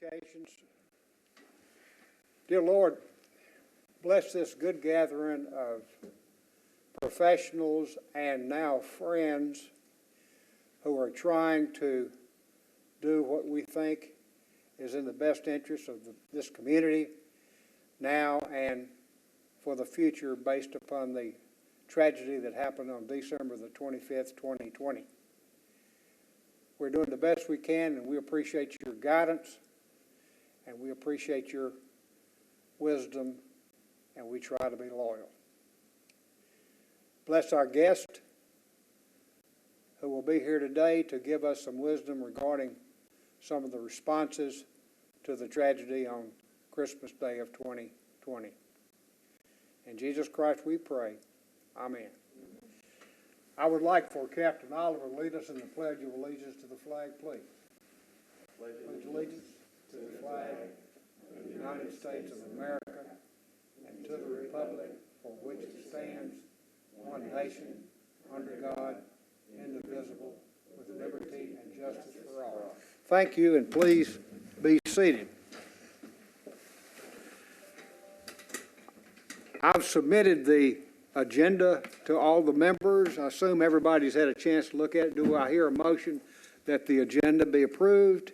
Communications. Dear Lord, bless this good gathering of professionals and now friends who are trying to do what we think is in the best interest of this community now and for the future based upon the tragedy that happened on December the 25th, 2020. We're doing the best we can, and we appreciate your guidance, and we appreciate your wisdom, and we try to be loyal. Bless our guest who will be here today to give us some wisdom regarding some of the responses to the tragedy on Christmas Day of 2020. In Jesus Christ we pray. Amen. I would like for Captain Oliver to lead us in the Pledge of Allegiance to the flag, please. Pledge allegiance to the flag of the United States of America and to the republic for which it stands, one nation, under God, indivisible, with liberty and justice for all. Thank you, and please be seated. I've submitted the agenda to all the members. I assume everybody's had a chance to look at it. Do I hear a motion that the agenda be approved?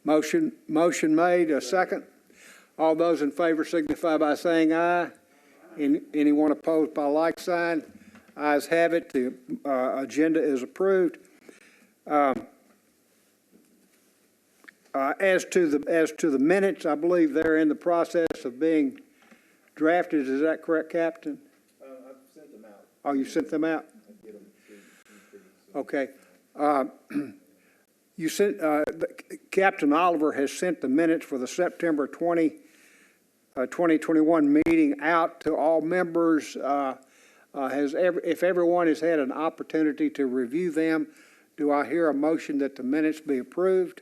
Motion made. A second. All those in favor signify by saying aye. Anyone opposed by like sign? Ayes have it. The agenda is approved. As to the minutes, I believe they're in the process of being drafted. Is that correct, Captain? I've sent them out. Oh, you sent them out? I'll get them Okay. You sent Captain Oliver has sent the minutes for the September 2021 meeting out to all members. If everyone has had an opportunity to review them, do I hear a motion that the minutes be approved?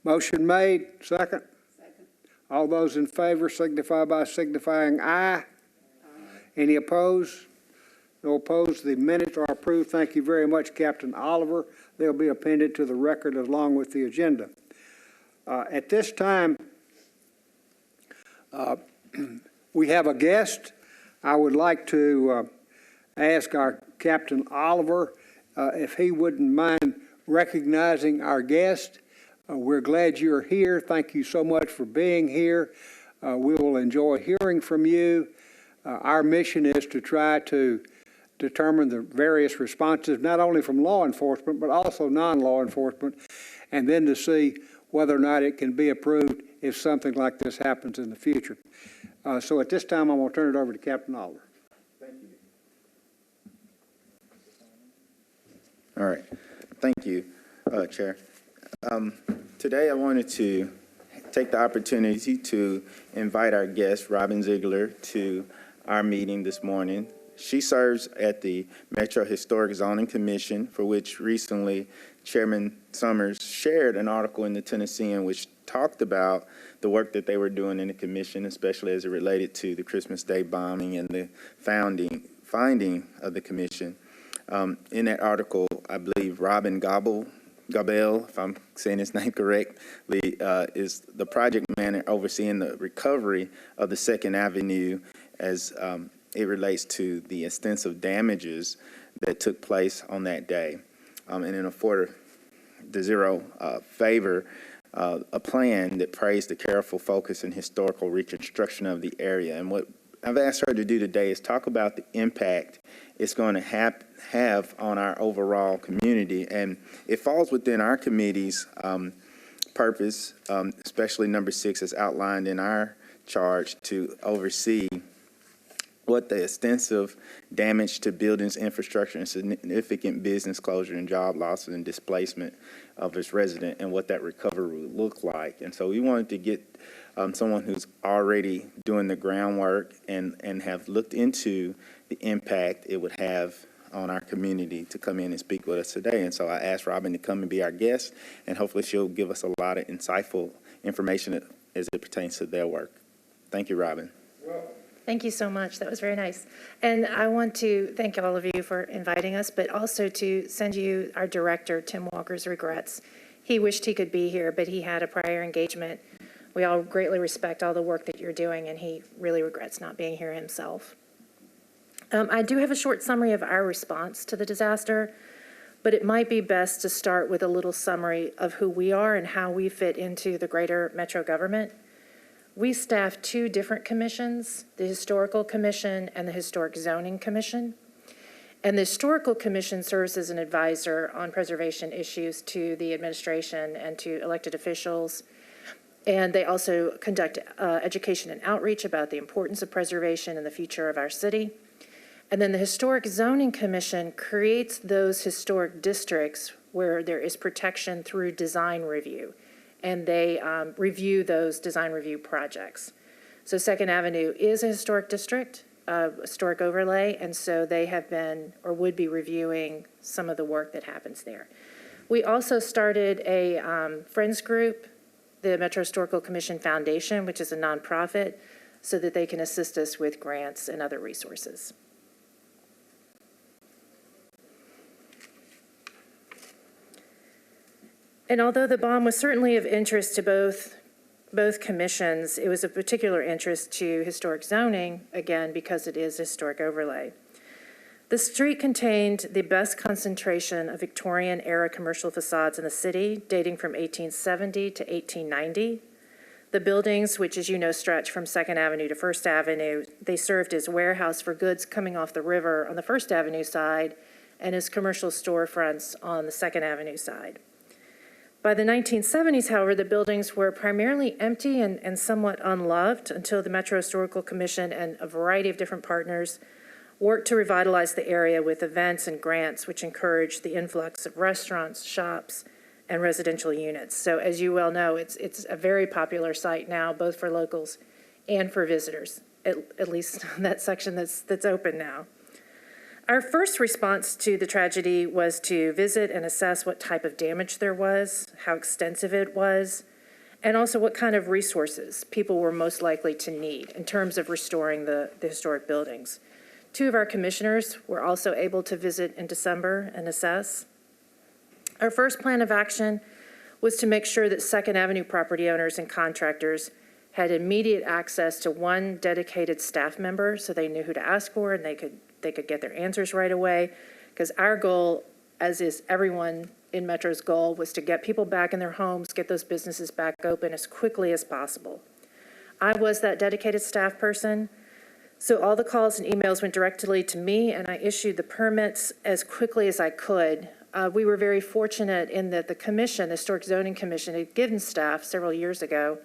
Motion made. Second? Second. All those in favor signify by signifying aye. Any opposed? No opposed. The minutes are approved. Thank you very much, Captain Oliver. They'll be appended to the record along with the agenda. At this time, we have a guest. I would like to ask our Captain Oliver if he wouldn't mind recognizing our guest. We're glad you're here. Thank you so much for being here. We will enjoy hearing from you. Our mission is to try to determine the various responses, not only from law enforcement, but also non-law enforcement, and then to see whether or not it can be approved if something like this happens in the future. So at this time, I'm going to turn it over to Captain Oliver. Thank you. All right. Thank you, Chair. Today I wanted to take the opportunity to invite our guest, Robin Ziegler, to our meeting this morning. She serves at the Metro Historic Zoning Commission, for which recently Chairman Summers shared an article in the Tennessean which talked about the work that they were doing in the commission, especially as it related to the Christmas Day bombing and the finding of the commission. In that article, I believe Robin Gabel, if I'm saying his name correctly, is the project manager overseeing the recovery of the 2nd Avenue as it relates to the extensive damages that took place on that day. And in a 4-0 favor, a plan that praised the careful focus and historical reconstruction of the area. And what I've asked her to do today is talk about the impact it's going to have on our overall community. And it falls within our committee's purpose, especially number 6 as outlined in our charge, to oversee what the extensive damage to buildings, infrastructure, and significant business closure and job losses and displacement of its resident and what that recovery would look like. And so we wanted to get someone who's already doing the groundwork and have looked into the impact it would have on our community to come in and speak with us today. And so I asked Robin to come and be our guest, and hopefully she'll give us a lot of insightful information as it pertains to their work. Thank you, Robin. Well, Thank you so much. That was very nice. And I want to thank all of you for inviting us, but also to send you our director, Tim Walker's regrets. He wished he could be here, but he had a prior engagement. We all greatly respect all the work that you're doing, and he really regrets not being here himself. I do have a short summary of our response to the disaster, but it might be best to start with a little summary of who we are and how we fit into the greater metro government. We staff two different commissions, the Historical Commission and the Historic Zoning Commission. And the Historical Commission serves as an advisor on preservation issues to the administration and to elected officials. And they also conduct education and outreach about the importance of preservation and the future of our city. And then the Historic Zoning Commission creates those historic districts where there is protection through design review. And they review those design review projects. So Second Avenue is a historic district, historic overlay, and so they have been or would be reviewing some of the work that happens there. We also started a friends group, the Metro Historical Commission Foundation, which is a nonprofit, so that they can assist us with grants and other resources. And although the bomb was certainly of interest to both commissions, it was of particular interest to historic zoning, again, because it is a historic overlay. The street contained the best concentration of Victorian-era commercial facades in the city, dating from 1870 to 1890. The buildings, which as you know stretch from 2nd Avenue to 1st Avenue, they served as warehouse for goods coming off the river on the 1st Avenue side and as commercial storefronts on the 2nd Avenue side. By the 1970s, however, the buildings were primarily empty and somewhat unloved until the Metro Historical Commission and a variety of different partners worked to revitalize the area with events and grants which encouraged the influx of restaurants, shops, and residential units. So as you well know, it's a very popular site now, both for locals and for visitors, at least that section that's open now. Our first response to the tragedy was to visit and assess what type of damage there was, how extensive it was, and also what kind of resources people were most likely to need in terms of restoring the historic buildings. Two of our commissioners were also able to visit in December and assess. Our first plan of action was to make sure that 2nd Avenue property owners and contractors had immediate access to one dedicated staff member so they knew who to ask for and they could get their answers right away, because our goal, as is everyone in Metro's goal, was to get people back in their homes, get those businesses back open as quickly as possible. I was that dedicated staff person, so all the calls and emails went directly to me, and I issued the permits as quickly as I could. We were very fortunate in that the commission, the Historic Zoning Commission, had given staff several years ago,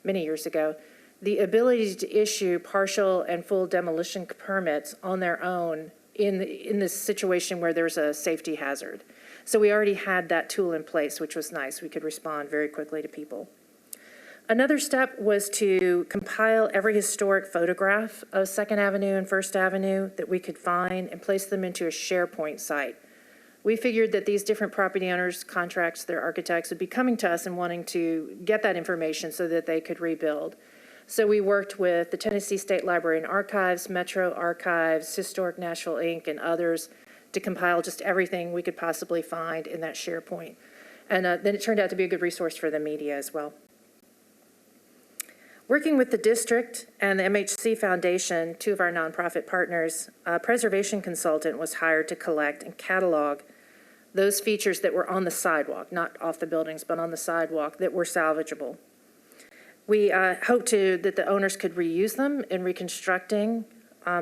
many years ago, the ability to issue partial and full demolition permits on their own in this situation where there's a safety hazard. So we already had that tool in place, which was nice. We could respond very quickly to people. Another step was to compile every historic photograph of 2nd Avenue and 1st Avenue that we could find and place them into a SharePoint site. We figured that these different property owners, contracts, their architects would be coming to us and wanting to get that information so that they could rebuild. So we worked with the Tennessee State Library and Archives, Metro Archives, Historic Nashville, Inc., and others to compile just everything we could possibly find in that SharePoint. And then it turned out to be a good resource for the media as well. Working with the district and the MHC Foundation, two of our nonprofit partners, a preservation consultant was hired to collect and catalog those features that were on the sidewalk, not off the buildings, but on the sidewalk, that were salvageable. We hope that the owners could reuse them in reconstructing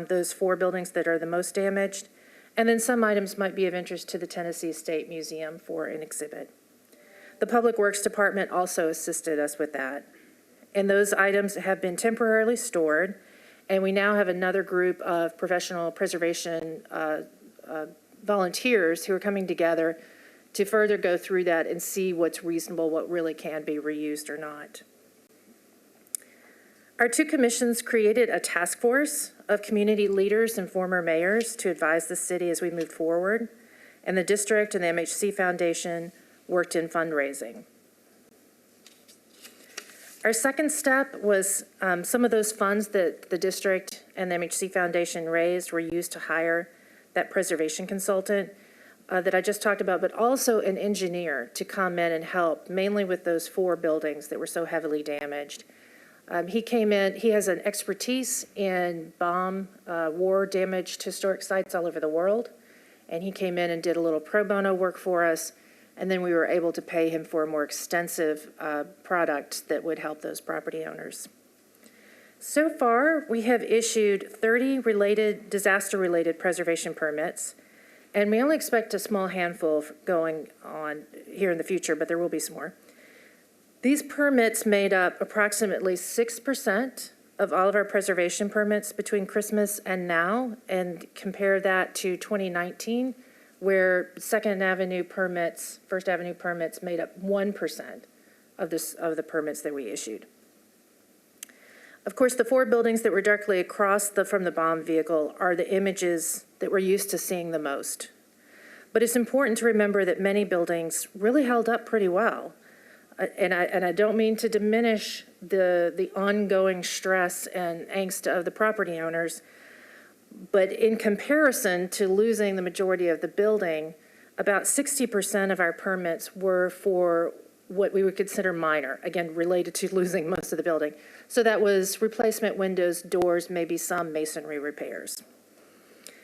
those 4 buildings that are the most damaged, and then some items might be of interest to the Tennessee State Museum for an exhibit. The Public Works Department also assisted us with that, and those items have been temporarily stored, and we now have another group of professional preservation volunteers who are coming together to further go through that and see what's reasonable, what really can be reused or not. Our 2 commissions created a task force of community leaders and former mayors to advise the city as we moved forward, and the district and the MHC Foundation worked in fundraising. Our second step was some of those funds that the district and the MHC Foundation raised were used to hire that preservation consultant that I just talked about, but also an engineer to come in and help, mainly with those 4 buildings that were so heavily damaged. He came in, he has an expertise in bomb, war-damaged historic sites all over the world, and he came in and did a little pro bono work for us, and then we were able to pay him for a more extensive product that would help those property owners. So far, we have issued 30 disaster-related preservation permits, and we only expect a small handful going on here in the future, but there will be some more. These permits made up approximately 6% of all of our preservation permits between Christmas and now, and compare that to 2019, where Second Avenue permits, First Avenue permits made up 1% of the permits that we issued. Of course, the 4 buildings that were directly across from the bomb vehicle are the images that we're used to seeing the most. But it's important to remember that many buildings really held up pretty well. And I don't mean to diminish the ongoing stress and angst of the property owners, but in comparison to losing the majority of the building, about 60% of our permits were for what we would consider minor, again, related to losing most of the building. So that was replacement windows, doors, maybe some masonry repairs.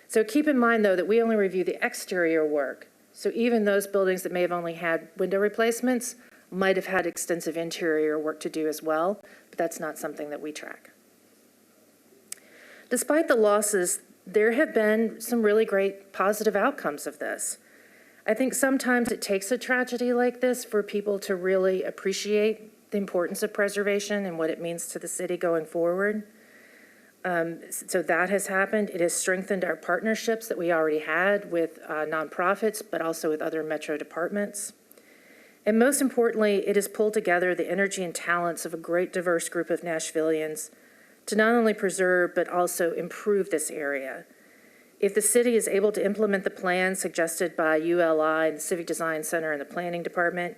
So keep in mind, though, that we only review the exterior work. So even those buildings that may have only had window replacements might have had extensive interior work to do as well, but that's not something that we track. Despite the losses, there have been some really great positive outcomes of this. I think sometimes it takes a tragedy like this for people to really appreciate the importance of preservation and what it means to the city going forward. So that has happened. It has strengthened our partnerships that we already had with nonprofits, but also with other Metro departments. And most importantly, it has pulled together the energy and talents of a great diverse group of Nashvillians to not only preserve, but also improve this area. If the city is able to implement the plan suggested by ULI, the Civic Design Center, and the Planning Department,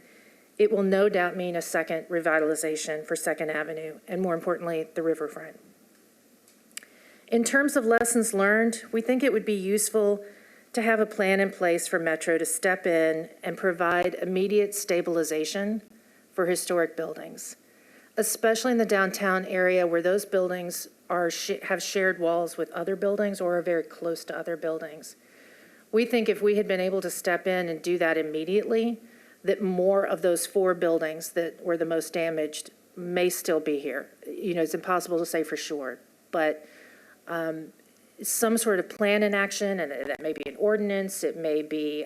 it will no doubt mean a second revitalization for Second Avenue, and more importantly, the riverfront. In terms of lessons learned, we think it would be useful to have a plan in place for Metro to step in and provide immediate stabilization for historic buildings, especially in the downtown area where those buildings have shared walls with other buildings or are very close to other buildings. We think if we had been able to step in and do that immediately, that more of those 4 buildings that were the most damaged may still be here. You know, it's impossible to say for sure, but some sort of plan in action, and that may be an ordinance, it may be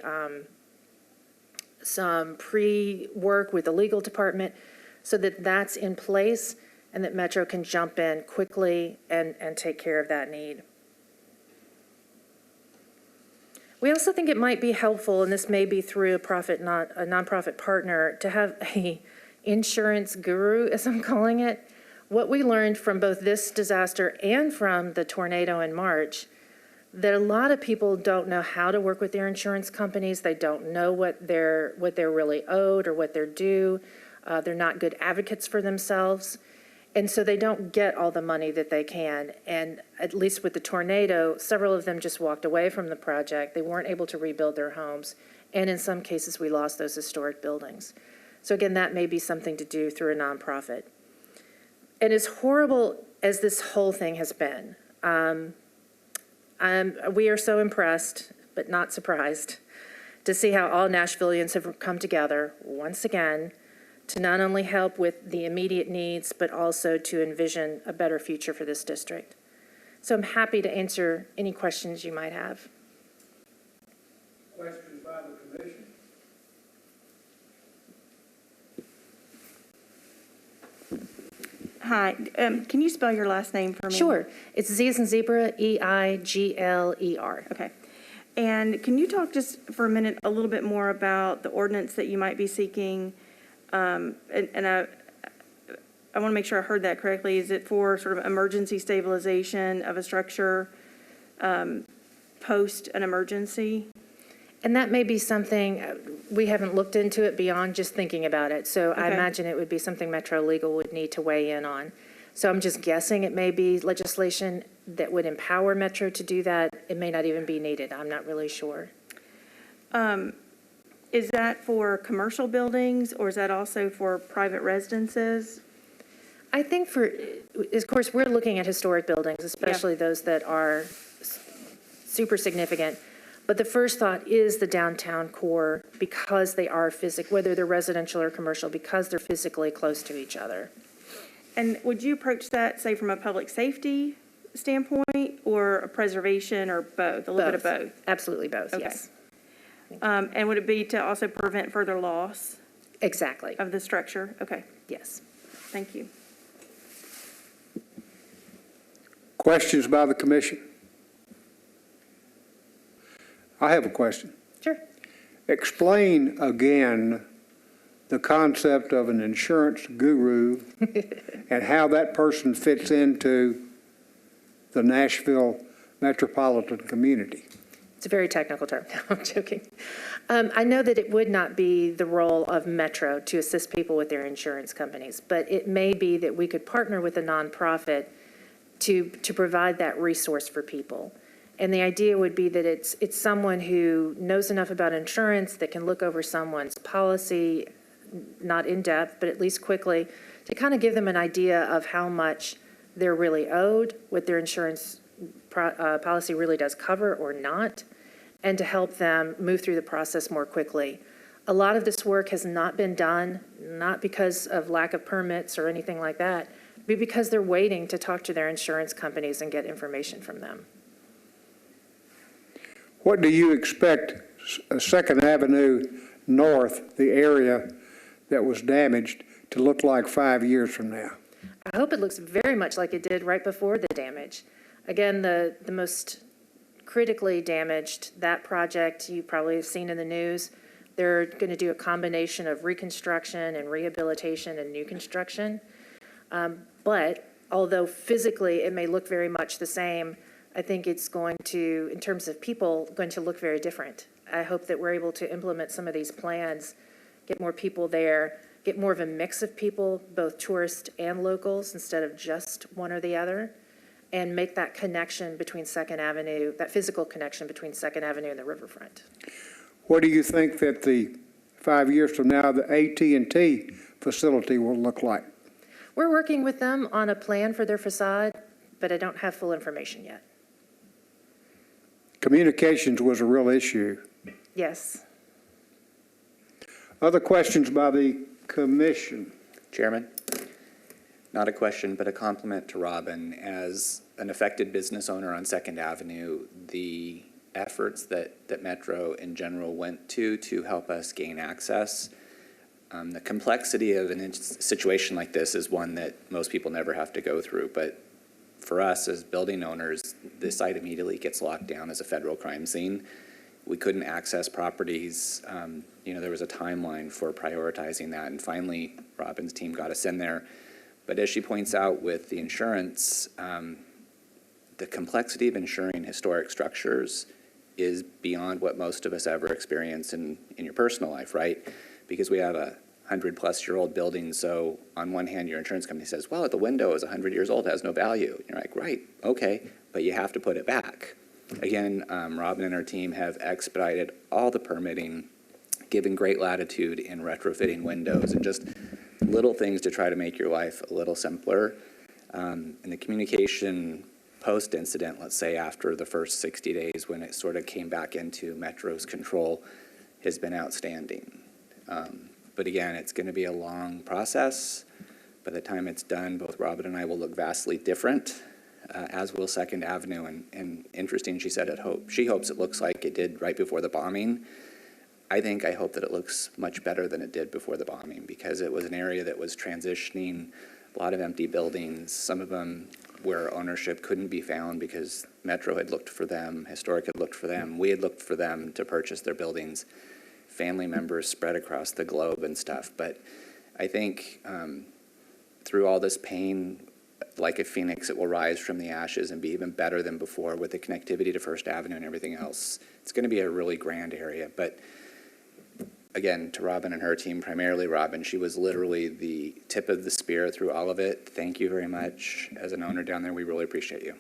some pre-work with the legal department, so that that's in place and that Metro can jump in quickly and take care of that need. We also think it might be helpful, and this may be through a nonprofit partner, to have a insurance guru, as I'm calling it. What we learned from both this disaster and from the tornado in March, that a lot of people don't know how to work with their insurance companies. They don't know what they're really owed or what they're due. They're not good advocates for themselves. And so they don't get all the money that they can. And at least with the tornado, several of them just walked away from the project. They weren't able to rebuild their homes. And in some cases, we lost those historic buildings. So again, that may be something to do through a nonprofit. And as horrible as this whole thing has been, we are so impressed, but not surprised, to see how all Nashvillians have come together once again to not only help with the immediate needs, but also to envision a better future for this district. So I'm happy to answer any questions you might have. Questions by the commission? Hi, can you spell your last name for me? Sure. It's Z as in zebra, Eigler. Okay. And can you talk just for a minute a little bit more about the ordinance that you might be seeking? And I want to make sure I heard that correctly. Is it for sort of emergency stabilization of a structure post an emergency? And that may be something, we haven't looked into it beyond just thinking about it. So I Okay. imagine it would be something Metro Legal would need to weigh in on. So I'm just guessing it may be legislation that would empower Metro to do that. It may not even be needed. I'm not really sure. Is that for commercial buildings, or is that also for private residences? I think of course, we're looking at historic buildings, especially those that are super significant. But the first thought is the downtown core, because they are whether they're residential or commercial, because they're physically close to each other. And would you approach that, say, from a public safety standpoint, or a preservation, or both, a little bit of both? Absolutely both, Okay. yes. And would it be to also prevent further loss Exactly, of the structure? Okay, yes. thank you. Questions by the commission? I have a question. Sure. Explain again the concept of an insurance guru and how that person fits into the Nashville metropolitan community. It's a very technical term. No, I'm joking. I know that it would not be the role of Metro to assist people with their insurance companies, but it may be that we could partner with a nonprofit to provide that resource for people. And the idea would be that it's someone who knows enough about insurance that can look over someone's policy, not in depth, but at least quickly, to kind of give them an idea of how much they're really owed, what their insurance policy really does cover or not, and to help them move through the process more quickly. A lot of this work has not been done, not because of lack of permits or anything like that, but because they're waiting to talk to their insurance companies and get information from them. What do you expect Second Avenue North, the area that was damaged, to look like 5 years from now? I hope it looks very much like it did right before the damage. Again, the most critically damaged, that project you probably have seen in the news, they're going to do a combination of reconstruction and rehabilitation and new construction. But although physically it may look very much the same, I think it's going to, in terms of people, going to look very different. I hope that we're able to implement some of these plans, get more people there, get more of a mix of people, both tourists and locals, instead of just one or the other, and make that connection between Second Avenue, that physical connection between Second Avenue and the riverfront. What do you think that the 5 years from now, the AT&T facility will look like? We're working with them on a plan for their facade, but I don't have full information yet. Communications was a real issue. Yes. Other questions by the commission? Chairman, not a question, but a compliment to Robin. As an affected business owner on Second Avenue, the efforts that Metro in general went to help us gain access, the complexity of a situation like this is one that most people never have to go through. But for us as building owners, the site immediately gets locked down as a federal crime scene. We couldn't access properties. There was a timeline for prioritizing that, and finally, Robin's team got us in there. But as she points out with the insurance, the complexity of insuring historic structures is beyond what most of us ever experience in your personal life, right? Because we have a 100-plus-year-old building, so on one hand, your insurance company says, well, the window is 100 years old, it has no value. You're like, right, okay, but you have to put it back. Again, Robin and her team have expedited all the permitting, given great latitude in retrofitting windows, and just little things to try to make your life a little simpler. And the communication post-incident, let's say after the first 60 days when it sort of came back into Metro's control, has been outstanding. But again, it's going to be a long process. By the time it's done, both Robin and I will look vastly different, as will Second Avenue. And interesting, she said she hopes it looks like it did right before the bombing. I hope that it looks much better than it did before the bombing, because it was an area that was transitioning, a lot of empty buildings, some of them where ownership couldn't be found because Metro had looked for them, Historic had looked for them, we had looked for them to purchase their buildings, family members spread across the globe and stuff. But I think through all this pain, like a phoenix, it will rise from the ashes and be even better than before with the connectivity to First Avenue and everything else. It's going to be a really grand area. But again, to Robin and her team, primarily Robin, she was literally the tip of the spear through all of it. Thank you very much. As an owner down there, we really appreciate you.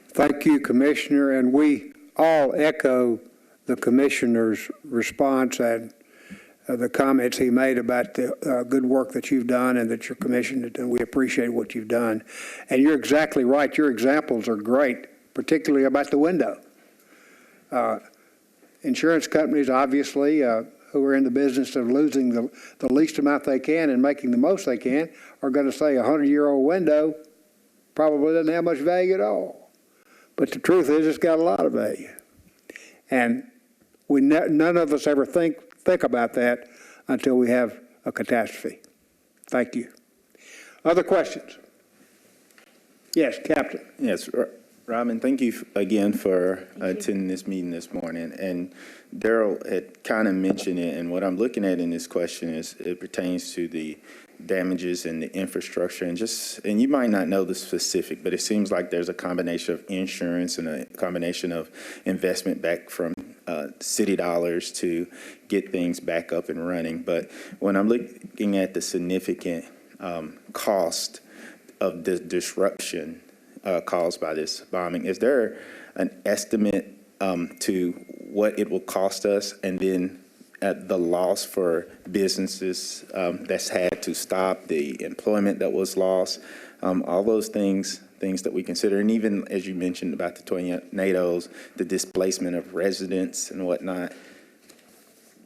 Thank you, Commissioner, and we all echo the Commissioner's response and the comments he made about the good work that you've done and that your commission did, and we appreciate what you've done. And you're exactly right. Your examples are great, particularly about the window. Insurance companies, obviously, who are in the business of losing the least amount they can and making the most they can, are going to say a 100-year-old window probably doesn't have much value at all. But the truth is, it's got a lot of value. And none of us ever think about that until we have a catastrophe. Thank you. Other questions? Yes, Captain. Yes, Robin, thank you again for attending this meeting this morning. And Daryl had kind of mentioned it, and what I'm looking at in this question is it pertains to the damages and the infrastructure, and you might not know the specific, but it seems like there's a combination of insurance and a combination of investment back from city dollars to get things back up and running. But when I'm looking at the significant cost of the disruption caused by this bombing, is there an estimate to what it will cost us, and then the loss for businesses that's had to stop, the employment that was lost, all those things that we consider, and even as you mentioned about the tornadoes, the displacement of residents and whatnot?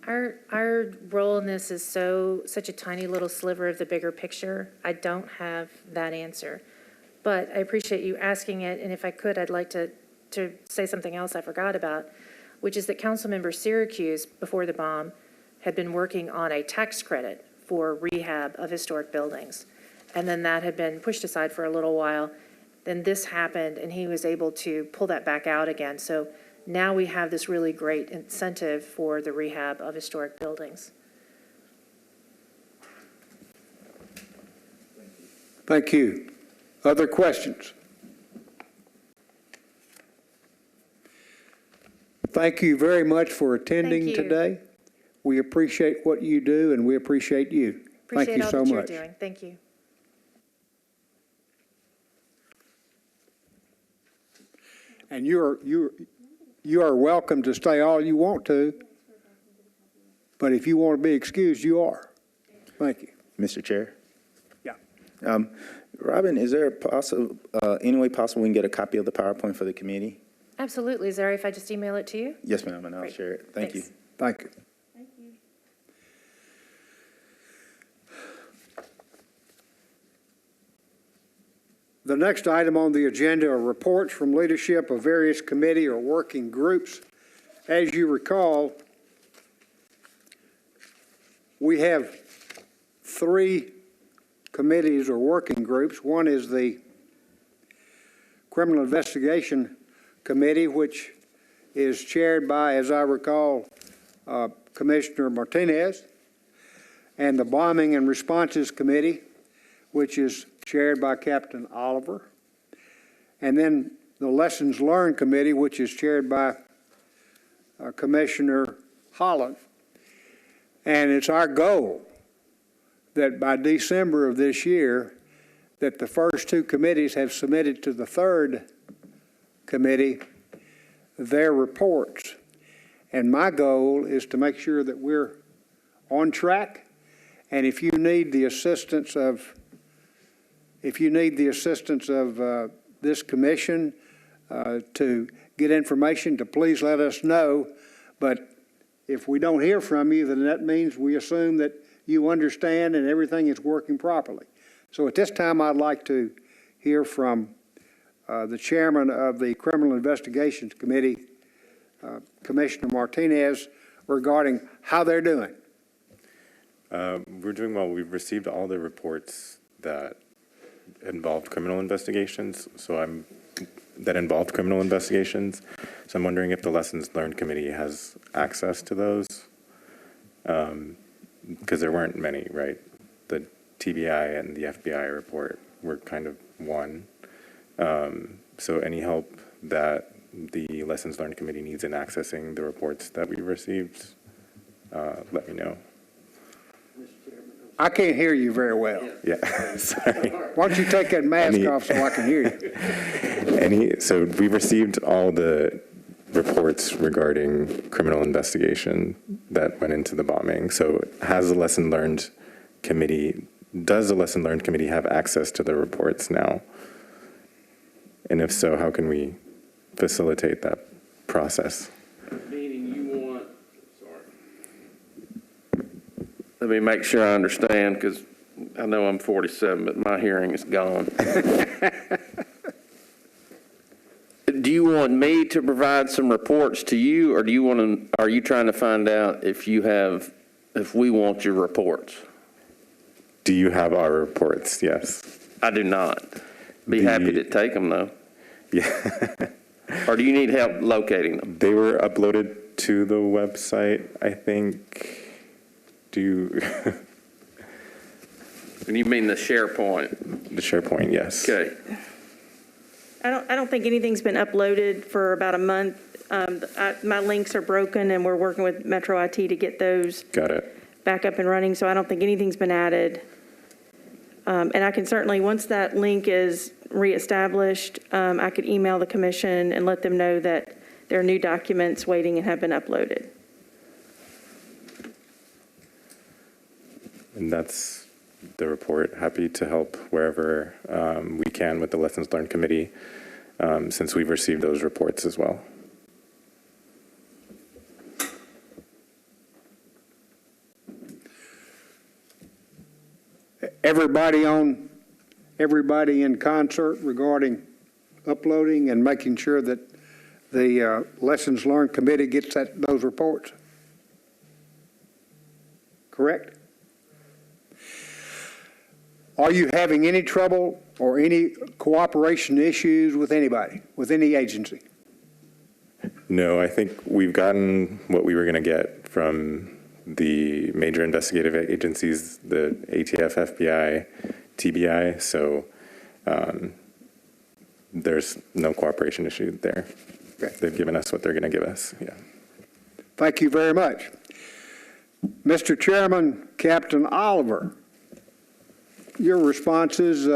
Our role in this is such a tiny little sliver of the bigger picture. I don't have that answer, but I appreciate you asking it. And if I could, I'd like to say something else I forgot about, which is that Councilmember Syracuse, before the bomb, had been working on a tax credit for rehab of historic buildings. And then that had been pushed aside for a little while. Then this happened, and he was able to pull that back out again. So now we have this really great incentive for the rehab of historic buildings. Thank you. Other questions? Thank you very much for attending Thank you. today. We appreciate what you do, and we appreciate you. Thank you so Appreciate all that much. you're doing. Thank you. And you are welcome to stay all you want to, but if you want to be excused, you are. Thank you. Mr. Chair? Yeah. Robin, is there any way possible we can get a copy of the PowerPoint for the committee? Absolutely. Is it all right if I just email it to you? Yes, ma'am, and I'll Great. share it. Thank you. Thanks. Thank you. The next item on the agenda are reports from leadership of various committee or working groups. As you recall, we have 3 committees or working groups. One is the Criminal Investigation Committee, which is chaired by, as I recall, Commissioner Martinez, and the Bombing and Responses Committee, which is chaired by Captain Oliver, and then the Lessons Learned Committee, which is chaired by Commissioner Holland. And it's our goal that by December of this year, that the first 2 committees have submitted to the 3rd committee their reports. And my goal is to make sure that we're on track. And if you need the assistance of this commission to get information, to please let us know. But if we don't hear from you, then that means we assume that you understand and everything is working properly. So at this time, I'd like to hear from the chairman of the Criminal Investigations Committee, Commissioner Martinez, regarding how they're doing. We're doing well. We've received all the reports that involved criminal investigations. So I'm wondering if the Lessons Learned Committee has access to those, because there weren't many, right? The TBI and the FBI report we're kind of one. So any help that the Lessons Learned Committee needs in accessing the reports that we received, let me know. I can't hear you very well. Yeah, sorry. Why don't you take that mask off so I can hear you? So we received all the reports regarding criminal investigation that went into the bombing. So does the Lesson Learned Committee have access to the reports now? And if so, how can we facilitate that process? Meaning you want, let me make sure I understand, because I know I'm 47, but my hearing is gone. Do you want me to provide some reports to you, or are you trying to find out if we want your reports? Do you have our reports? Yes. I do not. Be happy to take them, though. Yeah. Or do you need help locating them? They were uploaded to the website, I think. Do you? You mean the SharePoint? The SharePoint, yes. Okay. I don't think anything's been uploaded for about a month. My links are broken, and we're working with Metro IT to get those Got it. back up and running, so I don't think anything's been added. And I can certainly, once that link is reestablished, I could email the commission and let them know that there are new documents waiting and have been uploaded. And that's the report. Happy to help wherever we can with the Lessons Learned Committee, since we've received those reports as well. Everybody in concert regarding uploading and making sure that the Lessons Learned Committee gets those reports? Correct? Are you having any trouble or any cooperation issues with anybody, with any agency? No, I think we've gotten what we were going to get from the major investigative agencies, the ATF, FBI, TBI, so there's no cooperation issue there. Okay. They've given us what they're going to give us, yeah. Thank you very much. Mr. Chairman, Captain Oliver, your responses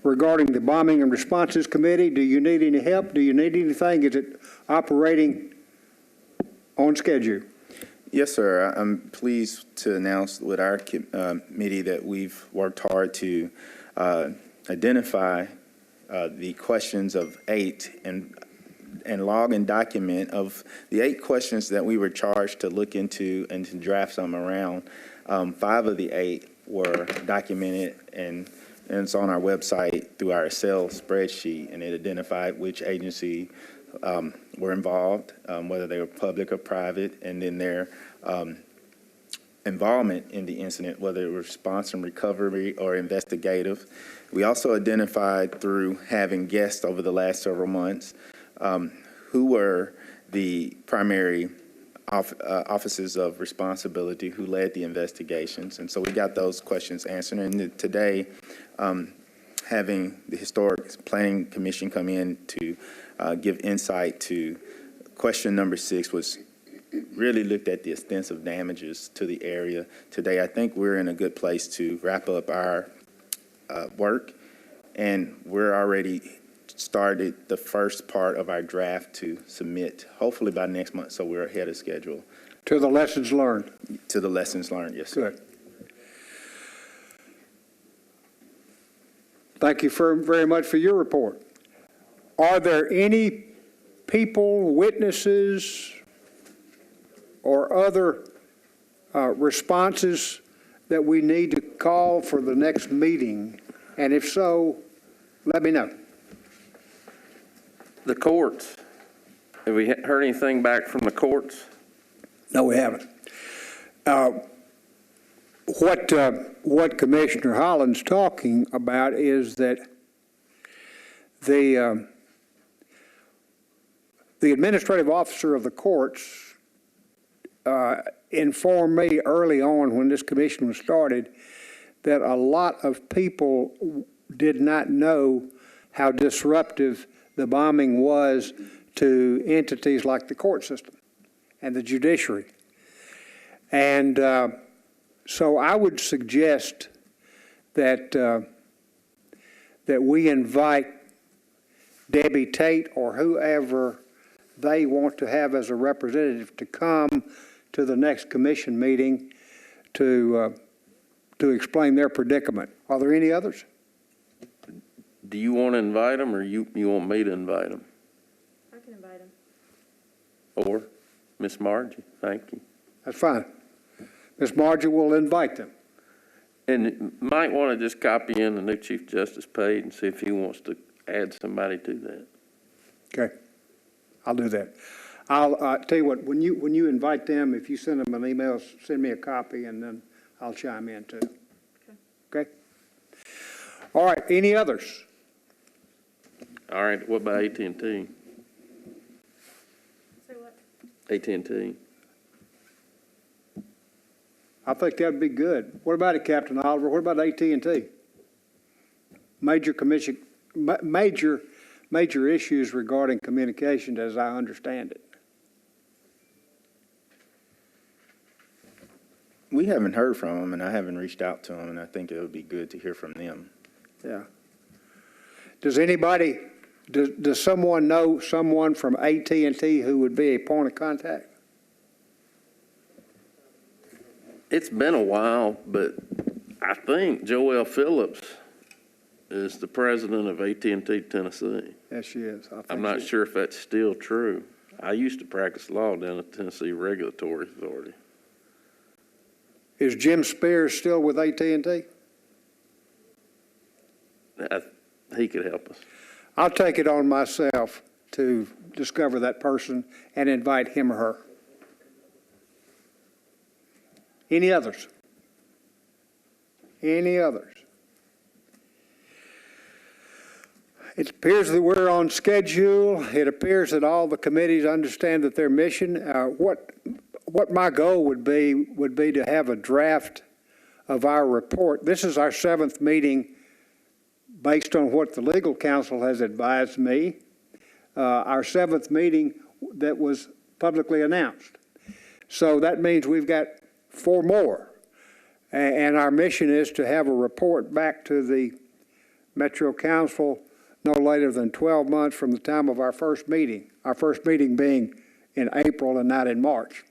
regarding the Bombing and Responses Committee, do you need any help? Do you need anything? Is it operating on schedule? Yes, sir. I'm pleased to announce with our committee that we've worked hard to identify the questions of 8 and log and document of the 8 questions that we were charged to look into and to draft some around. 5 of the 8 were documented, and it's on our website through our Excel spreadsheet, and it identified which agency were involved, whether they were public or private, and then their involvement in the incident, whether it was response and recovery or investigative. We also identified through having guests over the last several months who were the primary offices of responsibility who led the investigations. And so we got those questions answered. And today, having the Historic Planning Commission come in to give insight to question number 6 was really looked at the extensive damages to the area. Today, I think we're in a good place to wrap up our work, and we're already started the first part of our draft to submit, hopefully by next month, so we're ahead of schedule. To the lessons learned? To the lessons learned, yes, sir. Good. Thank you very much for your report. Are there any people, witnesses, or other responses that we need to call for the next meeting? And if so, let me know. The courts, have we heard anything back from the courts? No, we haven't. What Commissioner Holland's talking about is that the administrative officer of the courts informed me early on when this commission was started that a lot of people did not know how disruptive the bombing was to entities like the court system and the judiciary. And so I would suggest that that we invite Debbie Tate or whoever they want to have as a representative to come to the next commission meeting to explain their predicament. Are there any others? Do you want to invite them, or you want me to invite them? I can invite them. Or Miss Margie? Thank you. That's fine. Ms. Margie will invite them. And you might want to just copy in the new Chief Justice page and see if he wants to add somebody to that. Okay, I'll do that. I'll tell you what, when you invite them, if you send them an email, send me a copy, and then I'll chime in too. Okay? All right, any others? All right, what about AT&T? Say what? AT&T. I think that'd be good. What about it, Captain Oliver? What about AT&T? Major issues regarding communication, as I understand it. We haven't heard from them, and I haven't reached out to them, and I think it would be good to hear from them. Yeah. Does anybody, does someone know someone from AT&T who would be a point of contact? It's been a while, but I think Joelle Phillips is the president of AT&T Tennessee. Yes, she is. I think I'm not she- sure if that's still true. I used to practice law down at Tennessee Regulatory Authority. Is Jim Spears still with AT&T? He could help us. I'll take it on myself to discover that person and invite him or her. Any others? Any others? It appears that we're on schedule. It appears that all the committees understand that their mission, what my goal would be to have a draft of our report. This is our 7th meeting based on what the legal counsel has advised me. Our 7th meeting that was publicly announced. So that means we've got 4 more. And our mission is to have a report back to the Metro Council no later than 12 months from the time of our first meeting being in April and not in March.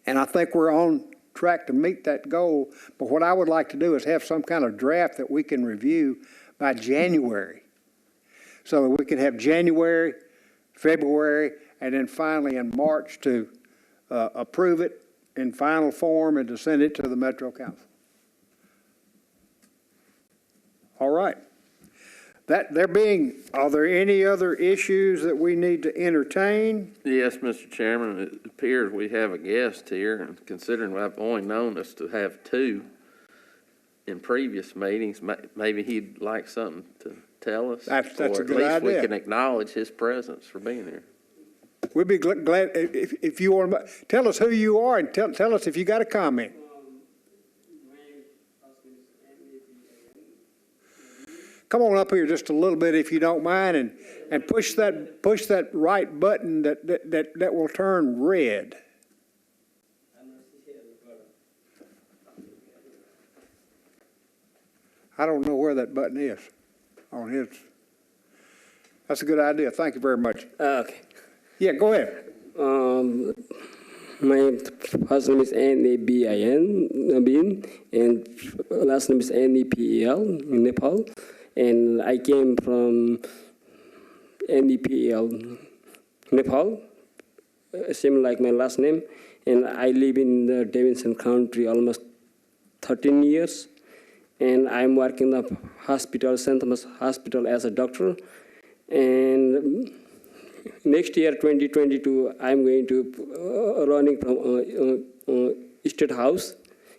And I think we're on track to meet that goal, but what I would like to do is have some kind of draft that we can review by January, so that we can have January, February, and then finally in March to approve it in final form and to send it to the Metro Council. All right. Are there any other issues that we need to entertain? Yes, Mr. Chairman, it appears we have a guest here, and considering I've only known us to have 2 in previous meetings, maybe he'd like something to tell us. That's a good Or at least idea. we can acknowledge his presence for being here. We'd be glad if you want to tell us who you are and tell us if you got a comment. Come on up here just a little bit if you don't mind, and push that right button that will turn red. I don't know where that button is on his. That's a good idea. Thank you very much. Okay. Yeah, go ahead. My first name is Nabin, and last name is Nepel, in Nepal. And I came from Nepal, Nepal, same like my last name. And I live in the Davidson country almost 13 years. And I'm working in the hospital, St. Thomas Hospital, as a doctor. And next year, 2022, I'm going to running from State House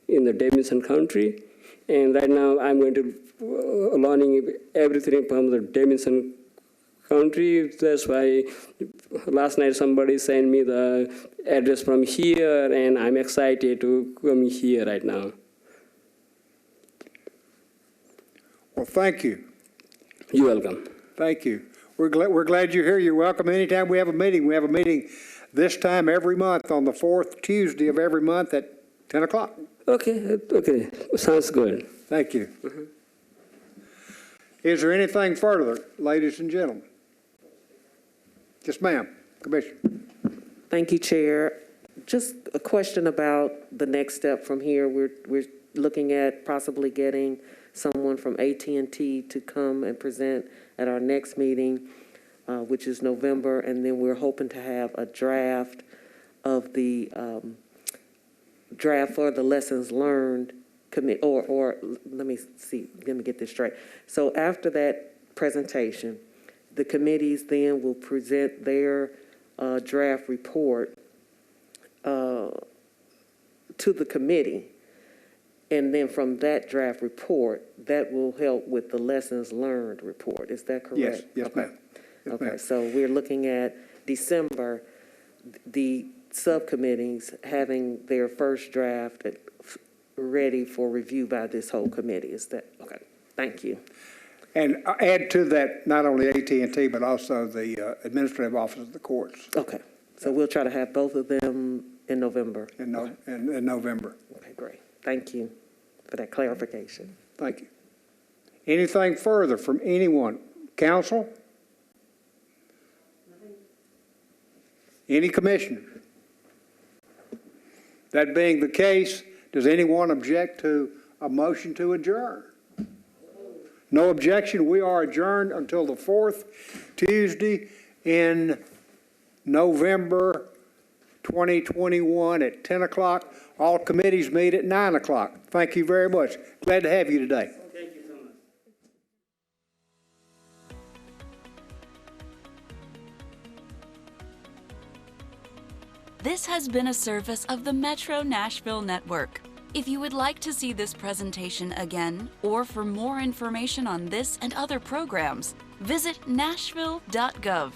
in the Davidson country. And right now, I'm going to learning everything from the Davidson country. That's why last night somebody sent me the address from here, and I'm excited to come here right now. Well, thank you. You're welcome. Thank you. We're glad you're here. You're welcome anytime we have a meeting. We have a meeting this time every month on the fourth Tuesday of every month at 10 o'clock. Okay, okay, sounds good. Thank you. Is there anything further, ladies and gentlemen? Yes, ma'am, Commissioner. Thank you, Chair. Just a question about the next step from here. We're looking at possibly getting someone from AT&T to come and present at our next meeting, which is November, and then we're hoping to have a draft of the draft for the lessons learned commit, or let me get this straight. So after that presentation, the committees then will present their draft report to the committee. And then from that draft report, that will help with the lessons learned report. Is that correct? Yes, yes, Okay. ma'am. Yes, Okay, ma'am. so we're looking at December, the subcommittees having their first draft ready for review by this whole committee. Is that, okay, thank you. And add to that, not only AT&T, but also the administrative office of the courts Okay, so we'll try to have both of them in November. in November. Okay, great. Thank you for that clarification. Thank you. Anything further from anyone? Council? Any commissioner? That being the case, does anyone object to a motion to adjourn? No objection. We are adjourned until the fourth Tuesday in November 2021 at 10 o'clock. All committees meet at 9 o'clock. Thank you very much. Glad to have you today. Thank you so much. This has been a service of the Metro Nashville Network. If you would like to see this presentation again, or for more information on this and other programs, visit nashville.gov.